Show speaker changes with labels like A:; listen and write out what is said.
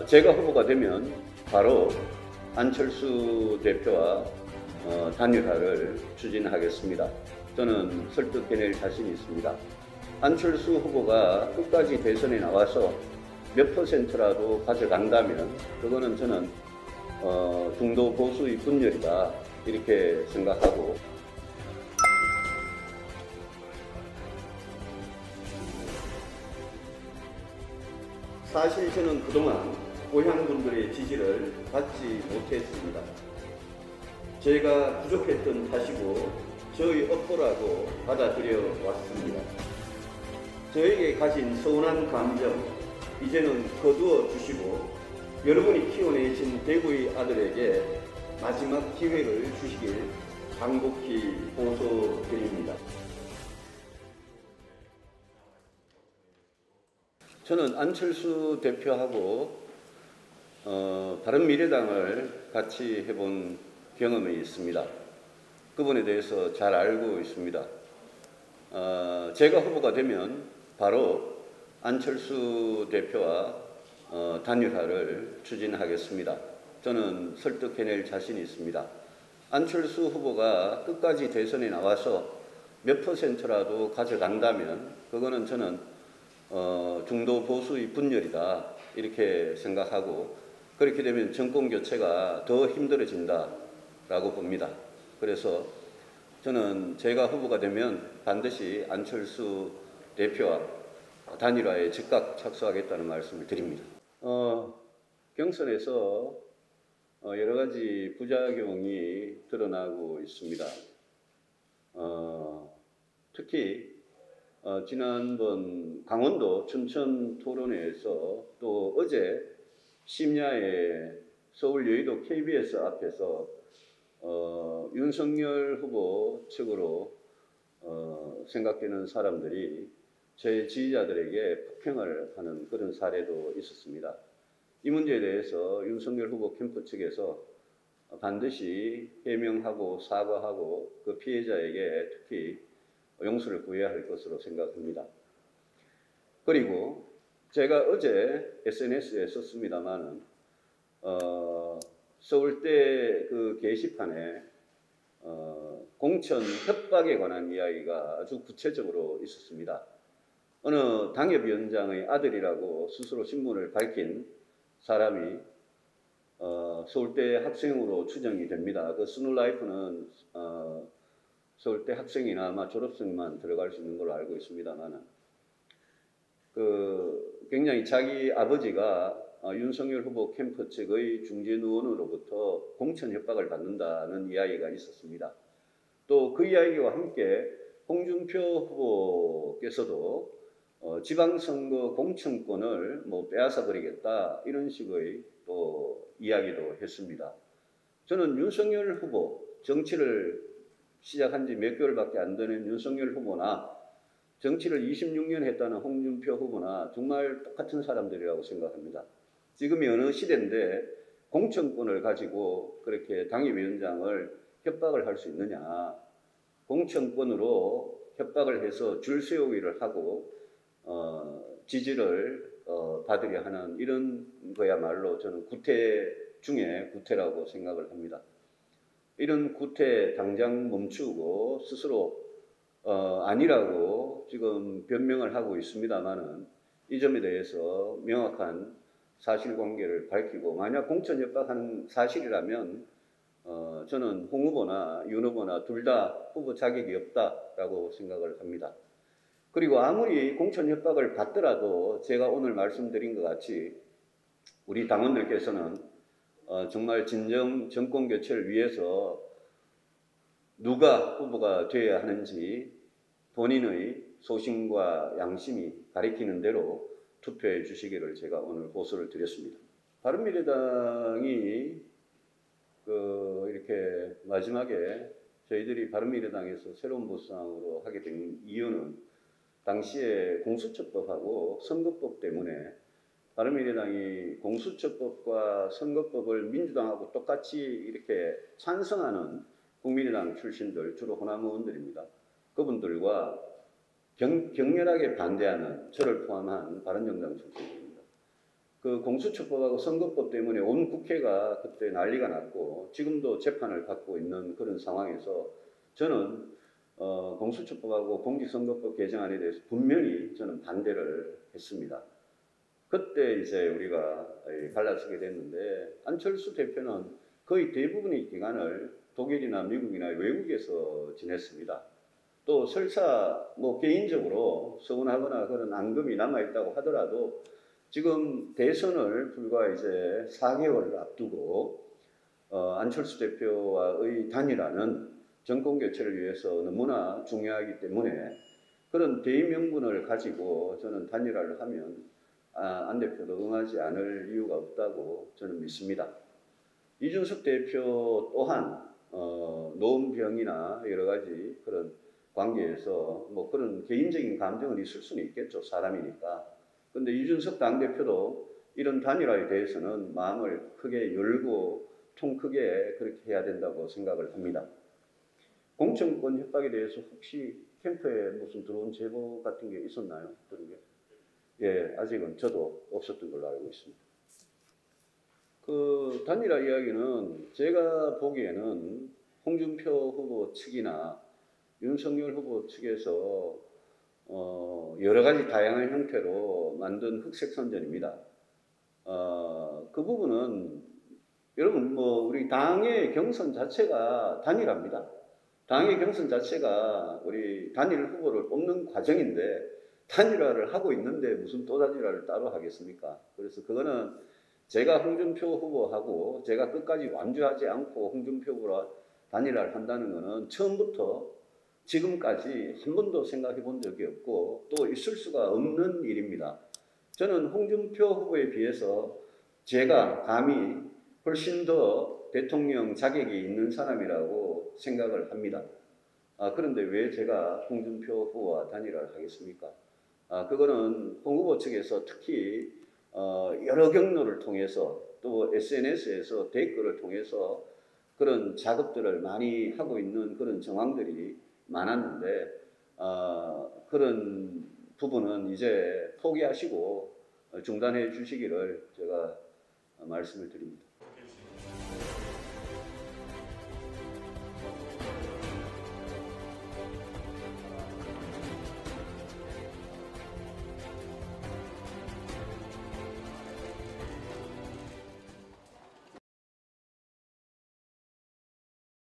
A: 제가 후보가 되면 바로 안철수 대표와 단일화를 추진하겠습니다. 저는 설득해낼 자신이 있습니다. 안철수 후보가 끝까지 대선에 나와서 몇 %라도 가져간다면 그거는 저는 중도 보수의 분열이다 이렇게 생각하고, 사실 저는 그동안 고향분들의 지지를 받지 못했습니다. 제가 부족했던 탓이고 저의 업보라고 받아들여 왔습니다. 저에게 가진 서운한 감정 이제는 거두어 주시고 여러분이 키워내신 대구의 아들에게 마지막 기회를 주시길 간곡히 호소드립니다. 저는 안철수 대표하고 바른미래당을 같이 해본 경험이 있습니다. 그분에 대해서 잘 알고 있습니다. 제가 후보가 되면 바로 안철수 대표와 단일화를 추진하겠습니다. 저는 설득해낼 자신이 있습니다. 안철수 후보가 끝까지 대선에 나와서 몇 %라도 가져간다면 그거는 저는 중도 보수의 분열이다 이렇게 생각하고, 그렇게 되면 정권 교체가 더 힘들어진다라고 봅니다. 그래서 저는 제가 후보가 되면 반드시 안철수 대표와 단일화에 즉각 착수하겠다는 말씀을 드립니다. 경선에서 여러 가지 부작용이 드러나고 있습니다. 특히 지난번 강원도 춘천 토론회에서, 또 어제 심야에 서울 여의도 KBS 앞에서 윤석열 후보 측으로 생각되는 사람들이 제 지지자들에게 폭행을 하는 그런 사례도 있었습니다. 이 문제에 대해서 윤석열 후보 캠프 측에서 반드시 해명하고 사과하고 그 피해자에게 특히 용서를 구해야 할 것으로 생각합니다. 그리고 제가 어제 SNS에 썼습니다마는 서울대 그 게시판에 공천 협박에 관한 이야기가 아주 구체적으로 있었습니다. 어느 당협위원장의 아들이라고 스스로 신분을 밝힌 사람이 서울대 학생으로 추정이 됩니다. 그 스누라이프는 서울대 학생이나 아마 졸업생만 들어갈 수 있는 걸로 알고 있습니다만은, 굉장히 자기 아버지가 윤석열 후보 캠프 측의 중진 의원으로부터 공천 협박을 받는다는 이야기가 있었습니다. 또 그 이야기와 함께 홍준표 후보께서도 지방선거 공천권을 빼앗아 버리겠다 이런 식의 또 이야기도 했습니다. 저는 윤석열 후보, 정치를 시작한 지 몇 개월밖에 안 되는 윤석열 후보나 정치를 26년 했다는 홍준표 후보나 정말 똑같은 사람들이라고 생각합니다. 지금이 어느 시대인데 공천권을 가지고 그렇게 당협위원장을 협박을 할 수 있느냐. 공천권으로 협박을 해서 줄 세우기를 하고 지지를 받으려 하는 이런 거야말로 저는 구태 중에 구태라고 생각을 합니다. 이런 구태 당장 멈추고 스스로 아니라고 지금 변명을 하고 있습니다만은 이 점에 대해서 명확한 사실관계를 밝히고, 만약 공천 협박하는 사실이라면 저는 홍 후보나 윤 후보나 둘 다 후보 자격이 없다라고 생각을 합니다. 그리고 아무리 공천 협박을 받더라도 제가 오늘 말씀드린 것 같이 우리 당원들께서는 정말 진정 정권 교체를 위해서 누가 후보가 되어야 하는지 본인의 소신과 양심이 가리키는 대로 투표해 주시기를 제가 오늘 호소를 드렸습니다. 바른미래당이 이렇게 마지막에 저희들이 바른미래당에서 새로운 보수당으로 하게 된 이유는 당시에 공수처법하고 선거법 때문에 바른미래당이 공수처법과 선거법을 민주당하고 똑같이 이렇게 찬성하는 국민의당 출신들, 주로 호남 의원들입니다. 그분들과 격렬하게 반대하는, 저를 포함한 바른정당 출신들입니다. 그분들과 격렬하게 반대하는, 그런 상황이 그 공수처법하고 선거법 때문에 온 국회가 그때 난리가 났고 지금도 재판을 받고 있는 그런 상황에서 저는 공수처법하고 공직선거법 개정안에 대해서 분명히 저는 반대를 했습니다. 그때 이제 우리가 갈라서게 됐는데 안철수 대표는 거의 대부분의 기간을 독일이나 미국이나 외국에서 지냈습니다. 또 설사 뭐 개인적으로 서운하거나 그런 앙금이 남아있다고 하더라도 지금 대선을 불과 이제 4개월 앞두고 안철수 대표와의 단일화는 정권 교체를 위해서 너무나 중요하기 때문에 그런 대의명분을 가지고 저는 단일화를 하면 안 대표도 응하지 않을 이유가 없다고 저는 믿습니다. 이준석 대표 또한 노원병이나 여러 가지 그런 관계에서 뭐 그런 개인적인 감정은 있을 수는 있겠죠. 사람이니까. 근데 이준석 당대표도 이런 단일화에 대해서는 마음을 크게 열고 통 크게 그렇게 해야 된다고 생각을 합니다. 공천권 협박에 대해서 혹시 캠프에 무슨 들어온 제보 같은 게 있었나요? 그런 게? 예, 아직은 저도 없었던 걸로 알고 있습니다. 그 단일화 이야기는 제가 보기에는 홍준표 후보 측이나 윤석열 후보 측에서 여러 가지 다양한 형태로 만든 흑색선전입니다. 그 부분은 여러분 뭐 우리 당의 경선 자체가 단일화입니다. 당의 경선 자체가 우리 단일 후보를 뽑는 과정인데 단일화를 하고 있는데 무슨 또 단일화를 따로 하겠습니까? 그래서 그거는 제가 홍준표 후보하고 제가 끝까지 완주하지 않고 홍준표 후보와 단일화를 한다는 것은 처음부터 지금까지 한 번도 생각해 본 적이 없고 또 있을 수가 없는 일입니다. 저는 홍준표 후보에 비해서 제가 감히 훨씬 더 대통령 자격이 있는 사람이라고 생각을 합니다. 그런데 왜 제가 홍준표 후보와 단일화를 하겠습니까? 그거는 홍 후보 측에서 특히 여러 경로를 통해서 또 SNS에서 댓글을 통해서 그런 작업들을 많이 하고 있는 그런 정황들이 많았는데 그런 부분은 이제 포기하시고 중단해 주시기를 제가 말씀을 드립니다.